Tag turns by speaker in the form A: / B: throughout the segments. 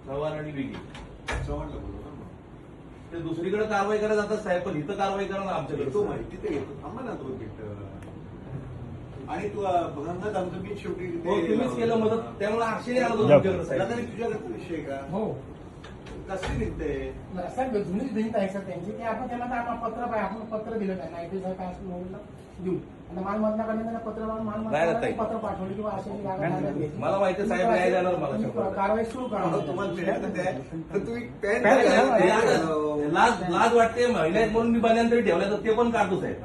A: चव्हाण आणि बिगी ते दुसरीकडे कारवाई करायला जातात साहेब, पण इथं कारवाई करा ना आमच्याकडे.
B: तो माहिती ते घेतो, थांबा ना 2 मिनिटं. आणि तू भगंगात आमचं मी शेवटी
A: हो, तुम्हीच केलं मदत, त्यामुळे आक्षेप आला होता तुमच्याकडे साहेब.
B: तुझ्याकडे विषय का?
C: हो
B: कसली निघते
C: सर, जुनीच भिंत आहे सर त्यांची. ते आपण त्यांना आता पत्र पाहिजे, आपण पत्र दिलं त्यांना आयटी साहेब काय देऊ. आता मालमत्ताकडे त्यांना पत्र लावून मालमत्ता पत्र पाठवले किंवा असे
A: मला माहिती आहे साहेब नाही जाणार मला
C: कारवाई सुरू करा.
B: तुम्हाला तुम्ही
A: लाज वाटते महिला म्हणून मी बन्यान तरी ठेवलं तर ते पण काढतो साहेब.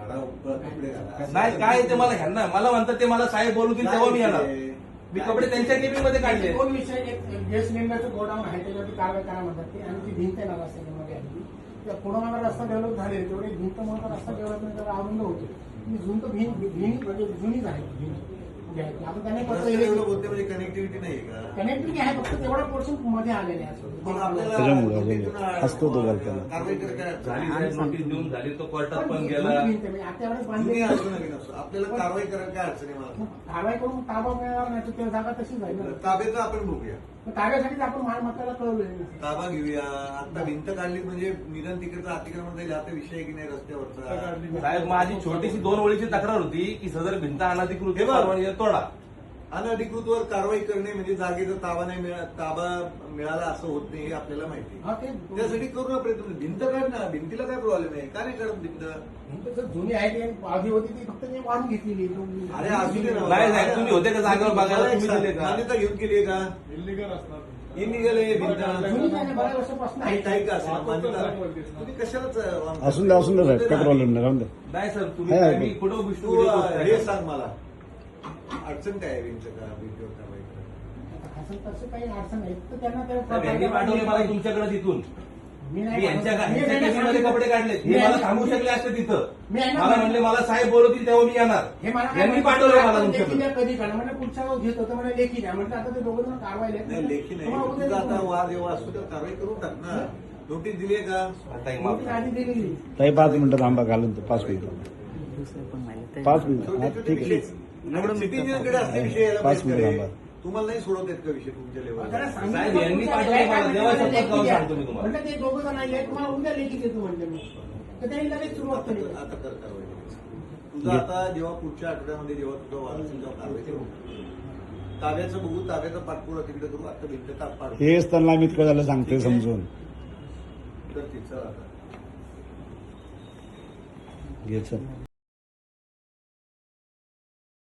B: कपडे घाला.
A: नाही काय ते मला ह्यांना मला म्हणतात ते मला साहेब बोलवतील तेव्हा मी येणार. मी कपडे त्यांच्या टीव्ही मध्ये काढले.
C: दोन विषय, एक गॅस सिलेंडरचं गोडाऊन आहे त्याच्यावरती कारवाई करा म्हणतात ते, आणि ती भिंत आहे ना रस्त्यामध्ये त्या पुढं रस्ता डेव्हलप झाले तेवढे भिंत म्हणून रस्ता डेव्हलपमेंट अरुंद होते. भिंत भिंत म्हणजे जुनीच आहे भिंत. आपण त्यांनी पत्र
B: डेव्हलप होते म्हणजे कनेक्टिव्हिटी नाही का?
C: कनेक्टिव्हिटी आहे, फक्त तेवढा पोर्शन मध्ये आलेले आहे.
B: पण आपल्याला
D: असतो तो
B: कारवाई
A: झाली साहेब, नोटीस देऊन झाली, तो कोर्टात पण गेला.
B: आपल्याला कारवाई करायला काय अडचण आहे? मला
C: कारवाई करून ताबा मिळणार नाही तर जागा तशीच आहे ना.
B: ताब्याचं आपण बघूया.
C: ताब्यासाठीच आपण मालमत्ताला कळवलं.
B: ताबा घेऊया. आता भिंत काढली म्हणजे निधन तिकडचं अतिक्रमण जाईल, आता विषय आहे की नाही रस्त्यावरचा?
A: साहेब माझी छोटीशी 2 ओळीची तक्रार होती की सदर भिंत अनधिकृत परवानगी तोडा.
B: अनधिकृतवर कारवाई करणे म्हणजे जागेचा ताबा नाही ताबा मिळाला असं होत नाही हे आपल्याला माहिती. त्यासाठी करू ना प्रयत्न. भिंत काढ ना, भिंतीला काय प्रॉब्लेम आहे? का नाही करत भिंत?
C: जुनी आहे ती आधी होती ती फक्त मी वाढून घेतलेली.
B: अरे असू दे ना.
A: नाही साहेब, तुम्ही होते का जागेवर बघायला? तुम्ही दिले का?
B: मान्यता घेऊन केली का? इलिगल असणार. इलिगल आहे भिंत.
C: बऱ्याच वर्षापासून आहे.
B: काही का असं मान्यता तुम्ही कशालाच
D: असून द्या साहेब, काय प्रॉब्लेम नाही. राहून द्या.
A: नाही सर, तुम्ही काय मी कुठं
B: तू हे सांग मला, अडचण काय आहे भिंत का भिंतीवर कारवाई करायला?
C: तसं काही अडचण नाही. तर त्यांना
A: त्यांनी पाठवले मला तुमच्याकडे तिथून.
C: मी
A: मी यांच्या मध्ये कपडे काढले, हे मला थांबू शकले असते तिथं. मला म्हणले मला साहेब बोलवतील तेव्हा मी येणार. यांनी पाठवलं मला तुमच्याकडे.
C: कधी काढा म्हणजे पुढच्या वेळेस घेत होतं म्हणजे लेखी द्या म्हटलं. आता ते दोघं जण कारवाई
B: नाही लेखी नाही. तुझा आता वाद जेव्हा असतो तेव्हा कारवाई करून टाक ना. नोटीस दिली आहे का?
C: आधी दिलेली.
D: ताई 5 मिनिटं थांबा, घालून 5 मिनिटं 5 मिनिटं ठीक आहे.
B: सिटीजनकडे असले विषय यायला
D: 5 मिनिटं
B: पाहिजे.
D: थांबा.
B: तुम्हाला नाही सोडवत आहेत का विषय तुमच्या लेवल?
A: साहेब यांनी पाठवलं मला, जेव्हा शपथ खाऊन सांगतो मी तुम्हाला.
C: म्हटलं ते दोघं जण आहे, तुम्हाला उद्या लेखी देतो म्हणले मी. तर त्यांनी लगेच सुरुवात केली.
B: आता कर कारवाई. तुझं आता जेव्हा पुढच्या आठवड्यामध्ये जेव्हा तुझा वाद असेल तेव्हा कारवाई करू. ताब्याचं बघू, ताब्याचा पाठपुरा तिकडे करू. आता भिंत पाठ
D: हेच त्यांना मी इतकं झालं सांगते समजून.
B: तर तिचं आता
D: घे चल.